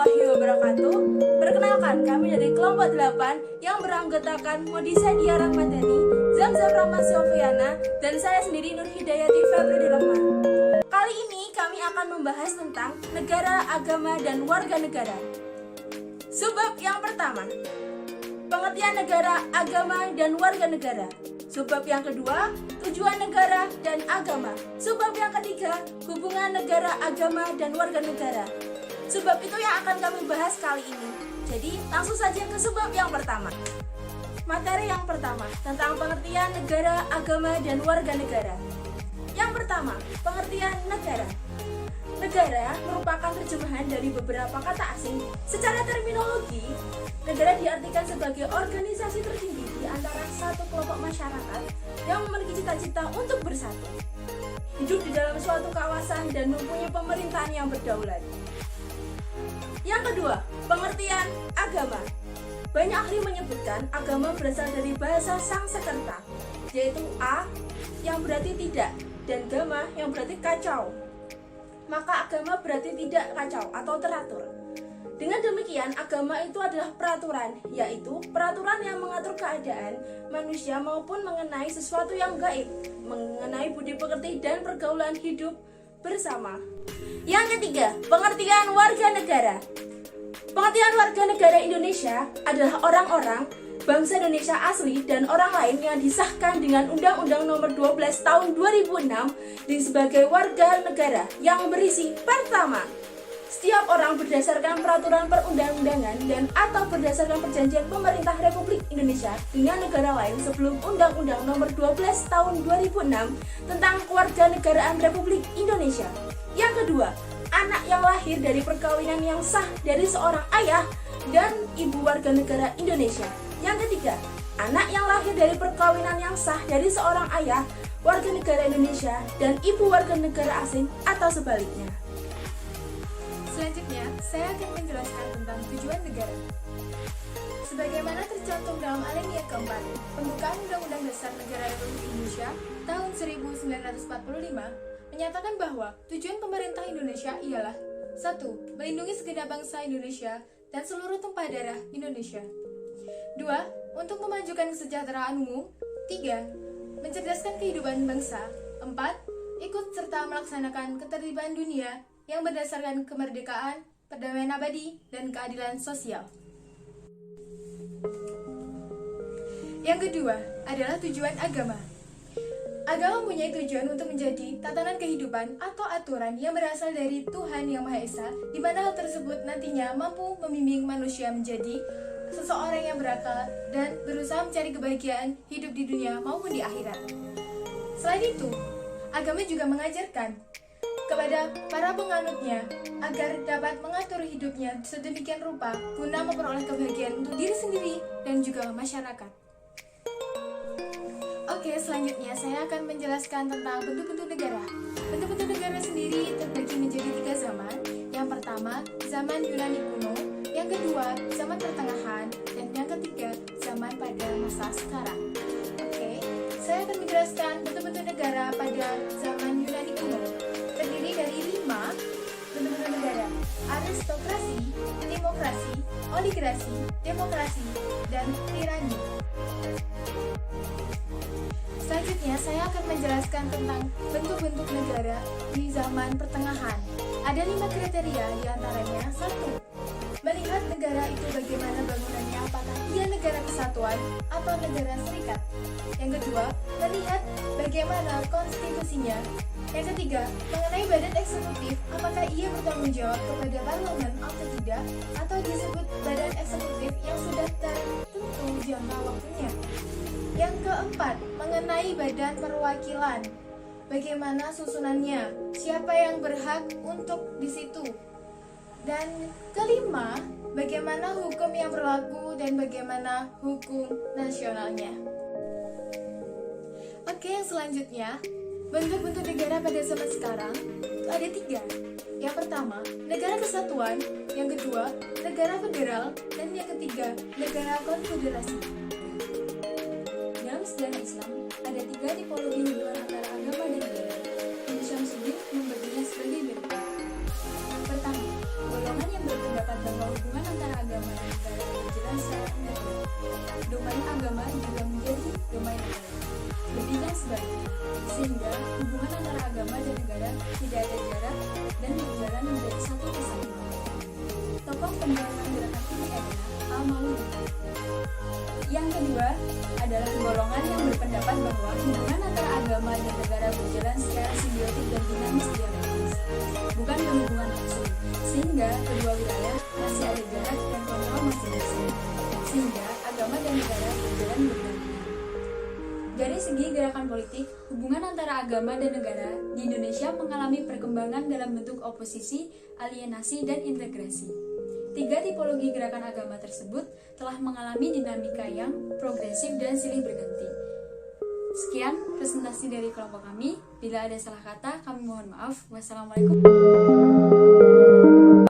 warahmatullahi wabarakatuh. Perkenalkan, kami dari kelompok 8 yang beranggotakan Modisa Dia Rahmadani, Zamzam Rahma Sofiana, dan saya sendiri Nur Hidayati Febri Rahman. Kali ini kami akan membahas tentang negara, agama, dan warga negara. Subbab yang pertama, pengertian negara, agama, dan warga negara. Subbab yang kedua, tujuan negara dan agama. Subbab yang ketiga, hubungan negara, agama, dan warga negara. Subbab itu yang akan kami bahas kali ini. Jadi langsung saja ke subbab yang pertama. Materi yang pertama tentang pengertian negara, agama, dan warga negara. Yang pertama, pengertian negara. Negara merupakan terjemahan dari beberapa kata asing. Secara terminologi, negara diartikan sebagai organisasi tertinggi di antara satu kelompok masyarakat yang memiliki cita-cita untuk bersatu, hidup di dalam suatu kawasan dan mempunyai pemerintahan yang berdaulat. Yang kedua, pengertian agama. Banyak ahli menyebutkan agama berasal dari bahasa Sanskerta, yaitu a yang berarti tidak dan gama yang berarti kacau. Maka agama berarti tidak kacau atau teratur. Dengan demikian, agama itu adalah peraturan, yaitu peraturan yang mengatur keadaan manusia maupun mengenai sesuatu yang gaib, mengenai budi pekerti dan pergaulan hidup bersama. Yang ketiga, pengertian warga negara. Pengertian warga negara Indonesia adalah orang-orang bangsa Indonesia asli dan orang lain yang disahkan dengan Undang-Undang Nomor 12 Tahun 2006 sebagai warga negara yang berisi pertama, setiap orang berdasarkan peraturan perundang-undangan dan atau berdasarkan perjanjian pemerintah Republik Indonesia dengan negara lain sebelum Undang-Undang Nomor 12 Tahun 2006 tentang Kewarganegaraan Republik Indonesia. Yang kedua, anak yang lahir dari perkawinan yang sah dari seorang ayah dan ibu warga negara Indonesia. Yang ketiga, anak yang lahir dari perkawinan yang sah dari seorang ayah warga negara Indonesia dan ibu warga negara asing atau sebaliknya. Selanjutnya, saya akan menjelaskan tentang tujuan negara. Sebagaimana tercantum dalam alinea keempat, pembukaan Undang-Undang Dasar Negara Republik Indonesia tahun 1945 menyatakan bahwa tujuan pemerintah Indonesia ialah 1. Melindungi segenap bangsa Indonesia dan seluruh tumpah darah Indonesia. 2. Untuk memajukan kesejahteraan umum. 3. Mencerdaskan kehidupan bangsa. 4. Ikut serta melaksanakan ketertiban dunia yang berdasarkan kemerdekaan, perdamaian abadi, dan keadilan sosial. Yang kedua adalah tujuan agama. Agama mempunyai tujuan untuk menjadi tatanan kehidupan atau aturan yang berasal dari Tuhan Yang Maha Esa, di mana hal tersebut nantinya mampu membimbing manusia menjadi seseorang yang berakal dan berusaha mencari kebahagiaan hidup di dunia maupun di akhirat. Selain itu, agama juga mengajarkan kepada para penganutnya agar dapat mengatur hidupnya sedemikian rupa guna memperoleh kebahagiaan untuk diri sendiri dan juga masyarakat. Oke, selanjutnya saya akan menjelaskan tentang bentuk-bentuk negara. Bentuk-bentuk negara sendiri terbagi menjadi 3 zaman. Yang pertama, zaman Yunani kuno. Yang kedua, zaman pertengahan. Dan yang ketiga, zaman pada masa sekarang. Oke, saya akan menjelaskan bentuk-bentuk negara pada zaman Yunani kuno. Terdiri dari 5 bentuk-bentuk negara: aristokrasi, demokrasi, oligarki, demokrasi, dan tirani. Selanjutnya, saya akan menjelaskan tentang bentuk-bentuk negara di zaman pertengahan. Ada 5 kriteria, diantaranya 1. Melihat negara itu bagaimana bangunannya, apakah ia negara kesatuan atau negara serikat. Yang kedua, melihat bagaimana konstitusinya. Yang ketiga, mengenai badan eksekutif, apakah ia bertanggung jawab kepada parlemen atau tidak, atau disebut badan eksekutif yang sudah tertentu jangka waktunya. Yang keempat, mengenai badan perwakilan, bagaimana susunannya, siapa yang berhak untuk di situ. Dan kelima, bagaimana hukum yang berlaku dan bagaimana hukum nasionalnya. Oke, yang selanjutnya, bentuk-bentuk negara pada zaman sekarang ada 3. Yang pertama, negara kesatuan. Yang kedua, negara federal. Dan yang ketiga, negara konfederasi. Dalam sejarah Islam, ada 3 tipologi hubungan antara agama dan negara. Ibnu Syamsuddin membaginya sebagai berikut. Pertama, golongan yang berpendapat bahwa sehingga hubungan antara agama dan negara tidak ada jarak dan berjalan menjadi satu kesatuan. Tokoh pendiri gerakan ini adalah Al-Maudi. Yang kedua adalah golongan yang berpendapat bahwa hubungan antara agama dan negara berjalan secara simbiotik dan dinamis dialektis, bukan berhubungan langsung, sehingga kedua wilayah masih ada jarak dan kontrol masing-masing, sehingga agama dan negara berjalan berdampingan. Dari segi gerakan politik, hubungan antara agama dan negara di Indonesia mengalami perkembangan dalam bentuk oposisi, alienasi, dan integrasi. Tiga tipologi gerakan agama tersebut telah mengalami dinamika yang progresif dan silih berganti. Sekian presentasi dari kelompok kami. Bila ada salah kata, kami mohon maaf. Wassalamualaikum.